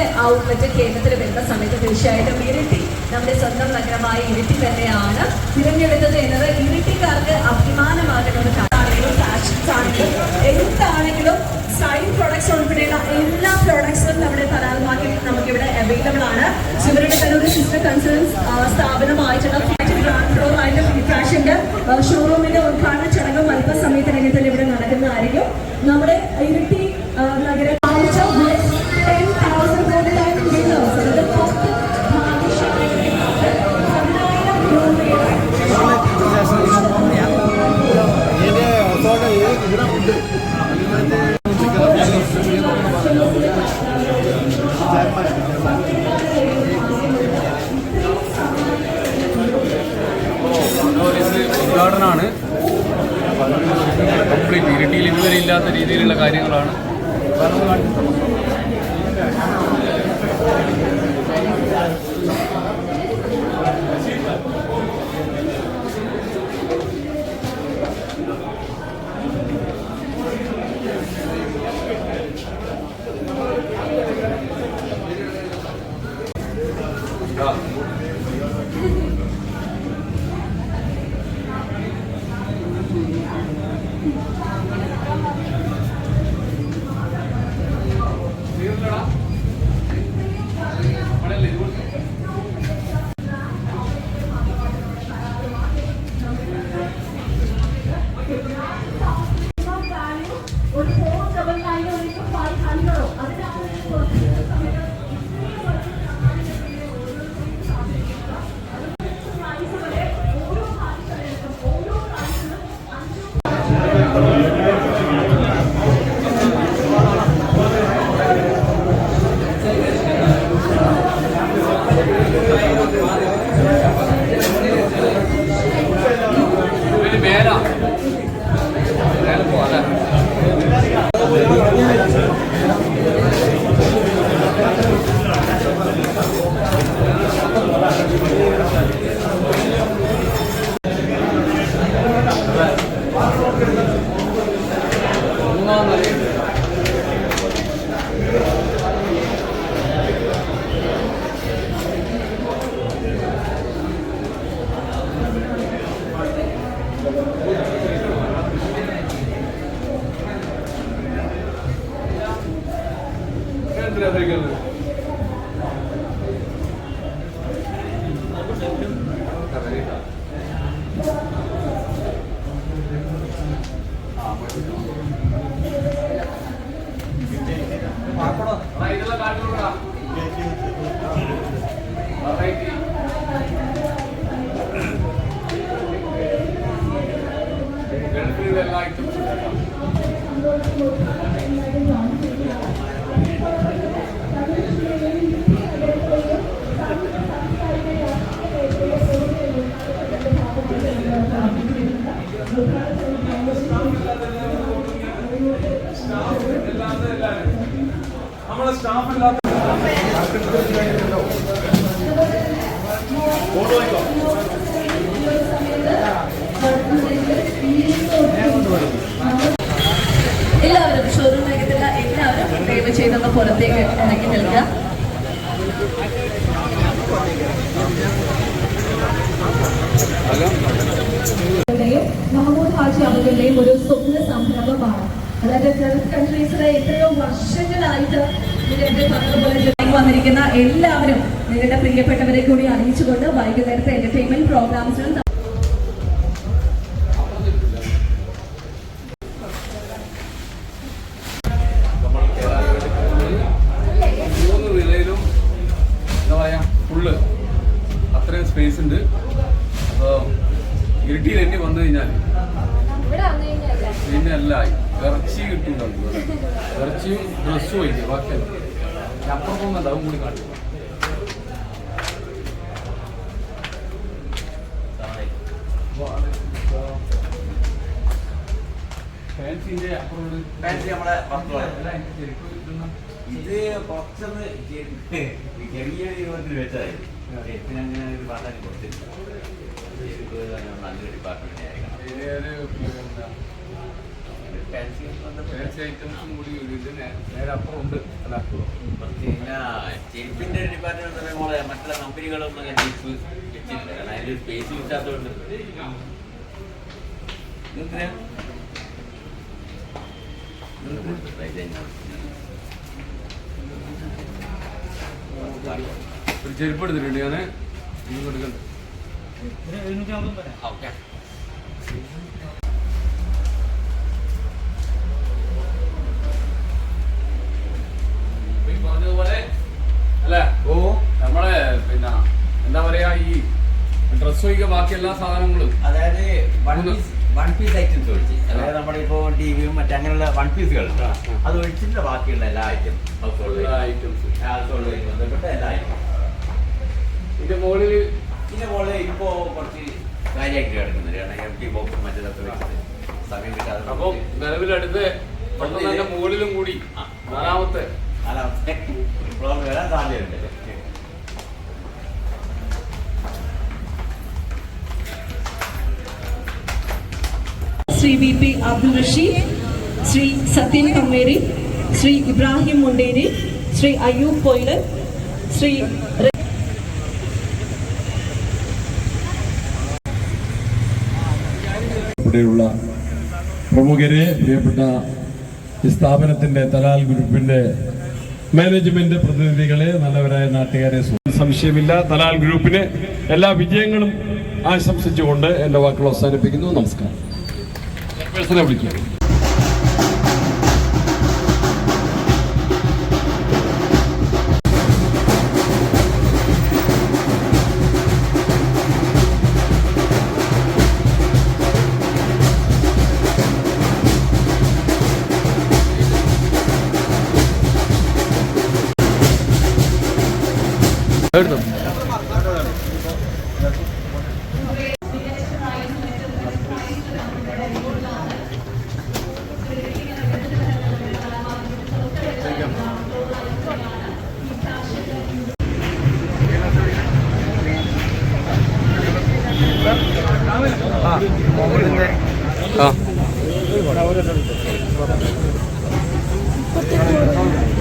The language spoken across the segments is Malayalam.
രണ്ടാമത്തെ ഔട്ട്ലെറ്റ് കേരളത്തിൽ വരുന്ന സമയത്ത് തീർച്ചയായിട്ടും ഇരിട്ടി നമ്മുടെ സ്വന്തം നഗരമായ ഇരിട്ടി തന്നെയാണ് തിരഞ്ഞെടുത്തത് എന്നത് ഇരിട്ടിക്കാർക്ക് അഭിമാനമാകുന്ന ഒരു കാര്യമാണെങ്കിലും ഫാഷൻസ് ആണെങ്കിലും എന്താണെങ്കിലും സ്റ്റൈൽ പ്രോഡക്ട്സ് ഉൾപ്പെടെയുള്ള എല്ലാ പ്രോഡക്ട്സും നമ്മുടെ തലാൽ മാർക്കറ്റിൽ നമുക്കിവിടെ അവൈലബിൾ ആണ്. ഇവരുടെ തന്നെ ഒരു സിസ്റ്റർ കൺസേൺസ് സ്ഥാപനമായിട്ടുള്ള ഗ്രൗണ്ട് ഫ്ലോർ ആയിട്ട് ഫാഷന്റെ ഷോറൂമിന്റെ ഉദ്ഘാടന ചടങ്ങും അല്പസമയത്തിനകം തന്നെ ഇവിടെ നടക്കുന്നതായിരിക്കും. നമ്മുടെ ഇരിട്ടി നഗരം ഉദ്ഘാടനമാണ്. കംപ്ലീറ്റ് ഇരിട്ടിയിൽ ഇതുവരെ ഇല്ലാത്ത രീതിയിലുള്ള കാര്യങ്ങളാണ്. നമ്മളെ സ്റ്റാഫ് ഇല്ലാത്ത എല്ലാവരും ഷോറൂമിലേക്കുള്ള എല്ലാവരും ദയവ് ചെയ്തൊന്ന് പുറത്തേക്ക് ഇറങ്ങി നിൽക്കുക. മഹമ്മൂദ് ഹാജി അവരുടെയും ഒരു സ്വപ്ന സംരംഭമാണ്. അതായത് ഗൾഫ് കൺട്രീസിലെ എത്രയോ വർഷങ്ങളായിട്ട് നിങ്ങളുടെ പറഞ്ഞതുപോലെ വന്നിരിക്കുന്ന എല്ലാവരും നിങ്ങളുടെ പ്രിയപ്പെട്ടവരെ കൂടി അറിയിച്ചുകൊണ്ട് വൈകുന്നേരത്തെ എന്റർടൈൻമെന്റ് പ്രോഗ്രാംസിനും അത്രയും സ്പേസ് ഉണ്ട്. അപ്പോൾ ഇരിട്ടിയിൽ എന്നെ വന്നു കഴിഞ്ഞാൽ പിന്നെ എല്ലായി ഇറച്ചി കിട്ടുന്നുണ്ടാവും. ഇറച്ചിയും ഡ്രസ്സും പോയില്ലേ ബാക്കിയല്ല. അപ്പുറം അതും കൂടി കാണിക്കും. ഫാൻസിന്റെ അപ്പുറം ഇത് കുറച്ചൊന്ന് ചെറിയ രൂപത്തിൽ വെച്ചായി അങ്ങനെ ഒരു പാട്ടാൻ കൊടുത്തില്ല. നല്ലൊരു ഡിപ്പാർട്ട്മെന്റ് ആയിരിക്കണം. ഫാൻസി ഐറ്റംസും കൂടി നേരെ അപ്പുറം ഉണ്ട്. അല്ല കുറച്ച് കഴിഞ്ഞാൽ ചെരുപ്പിന്റെ ഡിപ്പാർട്ട്മെന്റ് നമ്മളെ മറ്റുള്ള കമ്പനികളൊന്നും അങ്ങനെ ചെരുപ്പ് വെച്ചിട്ടില്ല. കാരണം അതിൽ സ്പേസ് കിട്ടാത്തതുകൊണ്ട് ഒരു ചെരുപ്പ് എടുത്തിട്ടുണ്ട് ഞാൻ എടുക്കണ്ട. ഓക്കെ പറഞ്ഞതുപോലെ അല്ലേ? ഓ നമ്മളെ പിന്നെ എന്താ പറയാ, ഈ ഡ്രസ് ഒഴികെ ബാക്കി എല്ലാ സാധനങ്ങളും, അതായത് വൺ പീസ് ഐറ്റംസ് ഒഴിച്ച്, അതായത് നമ്മുടെ ഇപ്പോ ടിവിയും മറ്റങ്ങനെയുള്ള വൺ പീസുകൾ അത് ഒഴിച്ചിട്ട് ബാക്കിയുള്ള എല്ലാ ഐറ്റം ഹൗസ് ഹോൾഡ് ബന്ധപ്പെട്ട എല്ലാ ഐറ്റം. ഇതിന്റെ മുകളിൽ ഇപ്പോ കുറച്ച് കാര്യമായിട്ട് കിടക്കുന്നുണ്ട്. കാരണം എം ടി ബോക്സും മറ്റേതൊക്കെ വെച്ചിട്ട് സമയം കിട്ടാതെ. അപ്പൊ നിലവിലടുത്ത് തന്നെ മുകളിലും കൂടി നാലാമത്തെ വരാൻ സാധ്യതയുണ്ട്. ശ്രീ വി പി അബ്ദുൾ റഷീദ്, ശ്രീ സത്യൻ കമ്മേരി, ശ്രീ ഇബ്രാഹിം മുണ്ടേരി, ശ്രീ അയ്യൂബ് പൊയിലൻ, ശ്രീ ഇവിടെയുള്ള പ്രമുഖരെ, പ്രിയപ്പെട്ട ഈ സ്ഥാപനത്തിന്റെ തലാൽ ഗ്രൂപ്പിന്റെ മാനേജ്മെന്റ് പ്രതിനിധികളെ, നല്ലവരായ നാട്ടുകാരെ, സംശയമില്ല തലാൽ ഗ്രൂപ്പിന് എല്ലാ വിജയങ്ങളും ആശംസിച്ചുകൊണ്ട് എന്റെ വാക്കുകൾ അവസാനിപ്പിക്കുന്നു. നമസ്കാരം. വിളിക്കുക.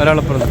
ഒരാളപ്പുറത്ത്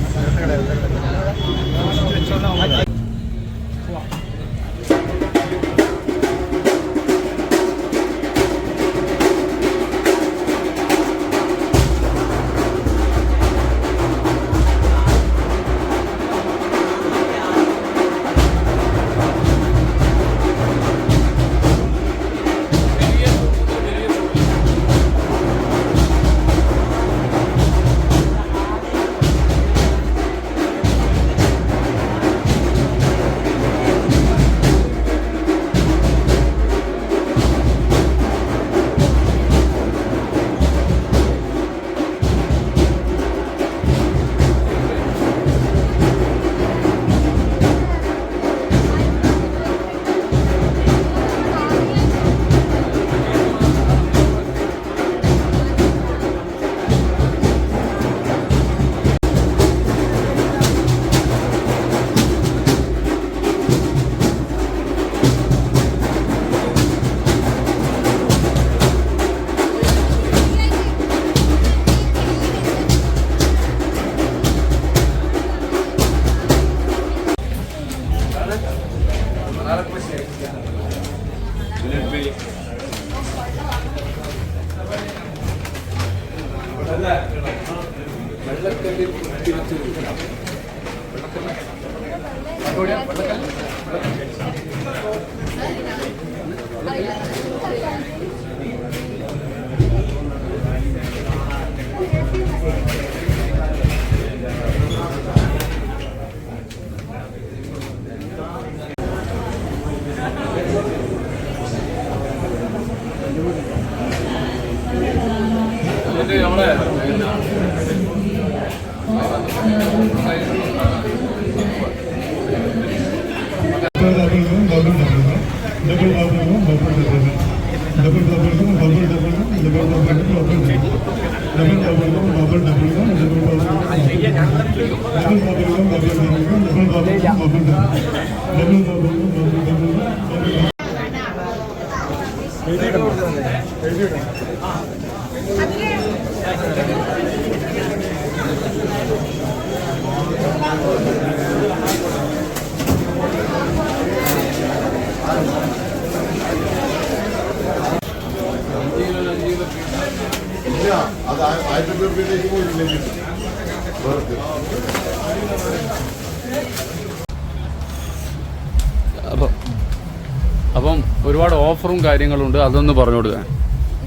ഒരുപാട് ഓഫറും കാര്യങ്ങളും ഉണ്ട്, അതൊന്ന് പറഞ്ഞു കൊടുക്കാൻ.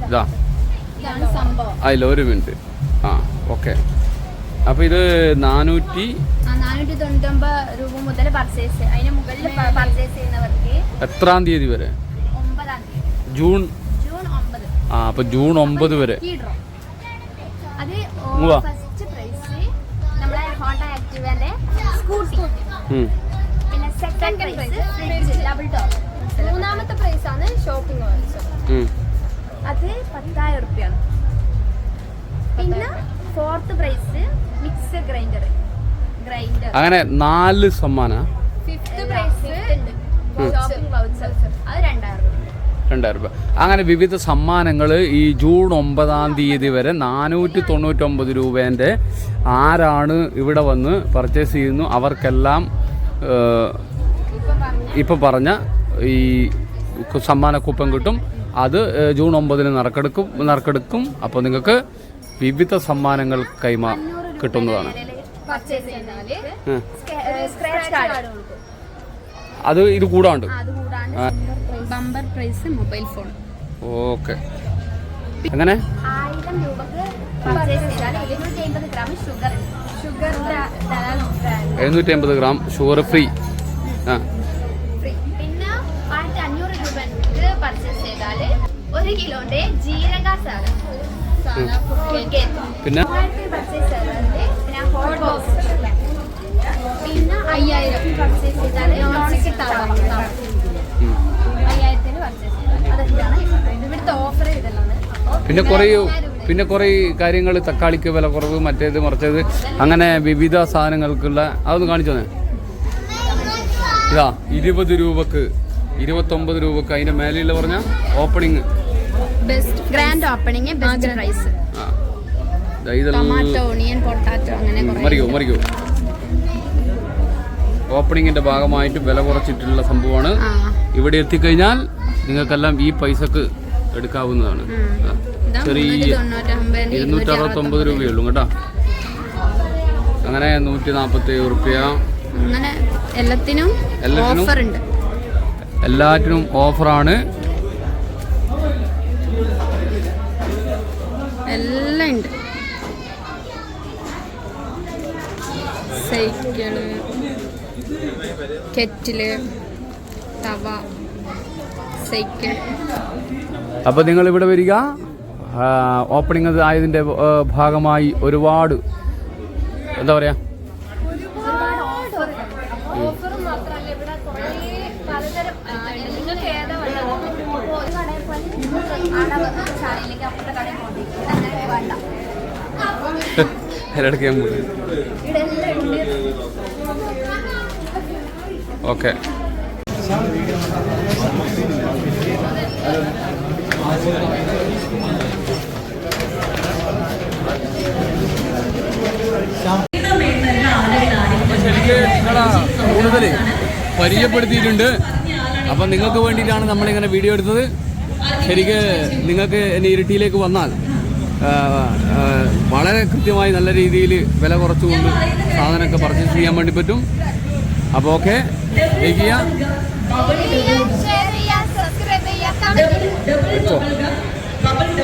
ഇതാ അതില്ല, ഒരു മിനിറ്റ്. ആ ഓക്കെ. അപ്പോൾ ഇത് 499 രൂപ മുതൽ പർച്ചേസ്, അതിന് മുകളിൽ പർച്ചേസ് ചെയ്യുന്നവർക്ക് എത്രാം തീയതി വരെ? 9-ാം തീയതി, ജൂൺ 9. ആ, അപ്പോൾ ജൂൺ 9 വരെ. അത് ഫസ്റ്റ് പ്രൈസ് നമ്മുടെ ഹോണ്ട ആക്ടിവന്റെ സ്കൂട്ടി, പിന്നെ second prize fridge double top, മൂന്നാമത്തെ പ്രൈസ് ആണ് ഷോപ്പിംഗ് വൗച്ചർ, അത് 10,000 രൂപയാണ്. പിന്നെ ഫോർത്ത് പ്രൈസ് മിക്സർ ഗ്രൈൻഡർ. അങ്ങനെ 4 സമ്മാനം. ഫിഫ്ത്ത് പ്രൈസ് ഷോപ്പിംഗ് വൗച്ചർ, അത് 2,000 രൂപ. അങ്ങനെ വിവിധ സമ്മാനങ്ങൾ ഈ ജൂൺ 9-ാം തീയതി വരെ 499 രൂപേൻ്റെ ആരാണ് ഇവിടെ വന്ന് പർച്ചേസ് ചെയ്യുന്നു അവർക്കെല്ലാം ഇപ്പോൾ പറഞ്ഞ ഈ സമ്മാന കൂപ്പൺ കിട്ടും. അത് ജൂൺ 9-ന് നറുക്കെടുക്കും. അപ്പോൾ നിങ്ങൾക്ക് വിവിധ സമ്മാനങ്ങൾ കിട്ടുന്നതാണ്. അത് ഇത് കൂടാണ്ട് bumper prize mobile phone. Okay. എങ്ങനെ 1000 രൂപക്ക് പർച്ചേസ് ചെയ്താൽ 750 gram sugar 750 gram sugar free. ആ പിന്നെ 1500 രൂപക്ക് പർച്ചേസ് ചെയ്താൽ 1 കിലോന്റെ ജീരക പിന്നെ പർച്ചേസ് ചെയ്താൽ പിന്നെ ഹോട്ട് ബോക്സ്, പിന്നെ 5000 പർച്ചേസ് ചെയ്താൽ നോൺ സ്റ്റിക് തവ 5000 പർച്ചേസ് ചെയ്താൽ. അതൊക്കെയാണ് ഇവിടുത്തെ ഓഫർ. ഇതെല്ലാം പിന്നെ കുറേ കാര്യങ്ങൾ, തക്കാളിക്ക് വില കുറവ്, മറ്റേത് മറിച്ചത്, അങ്ങനെ വിവിധ സാധനങ്ങൾക്കുള്ള അതൊന്ന് കാണിച്ചു തന്നെ. ഇതാ 20 രൂപക്ക് 29 രൂപക്ക് അതിൻ്റെ മേലെയുള്ള പറഞ്ഞ opening best grand opening, best price. Tomato, onion, potato, അങ്ങനെ മറിയോ ഓപ്പണിങ്ങിന്റെ ഭാഗമായിട്ട് വില കുറച്ചിട്ടുള്ള സംഭവമാണ്. ഇവിടെ എത്തിക്കഴിഞ്ഞാൽ നിങ്ങൾക്കെല്ലാം ഈ പൈസക്ക് എടുക്കാവുന്നതാണ്. ചെറിയ 269 രൂപയുള്ളൂ കേട്ടോ. അങ്ങനെ 147 റുപ്യ. അങ്ങനെ എല്ലാത്തിനും ഓഫർ ഉണ്ട്. എല്ലാറ്റിനും ഓഫറാണ്. എല്ലാം ഉണ്ട്. സൈക്കിള്, കെറ്റില്, തവ, സൈക്കിൾ. അപ്പോൾ നിങ്ങൾ ഇവിടെ വരിക. ഓപ്പണിംഗ് ആയതിൻ്റെ ഭാഗമായി ഒരുപാട് എന്താ പറയുക, ഓഫറും മാത്രമല്ല, ഇവിടെ കുറേ പലതരം നിങ്ങൾക്ക് ഏതാ വേണ്ടത്. ഒരു കടയിൽ പോലെ അവിടെ ചാനലിലേക്ക് അപ്പുറത്തെ കടയിൽ കൊണ്ടിരിക്കും, അങ്ങനെ വേണ്ട. ഇടയ്ക്ക് ഞാൻ പോയി. ഇവിടെ എല്ലാം ഉണ്ട്. ഓക്കെ. കൂടുതൽ പരിചയപ്പെടുത്തിയിട്ടുണ്ട്. അപ്പം നിങ്ങൾക്ക് വേണ്ടിയിട്ടാണ് നമ്മളിങ്ങനെ വീഡിയോ എടുത്തത്. ശരിക്ക് നിങ്ങൾക്ക് എന്നെ ഇരിട്ടിയിലേക്ക് വന്നാൽ വളരെ കൃത്യമായി നല്ല രീതിയിൽ വില കുറച്ചുകൊണ്ട് സാധനമൊക്കെ പർച്ചേസ് ചെയ്യാൻ വേണ്ടി പറ്റും. അപ്പോൾ ഓക്കെ, ലൈക്ക് ചെയ്യുക.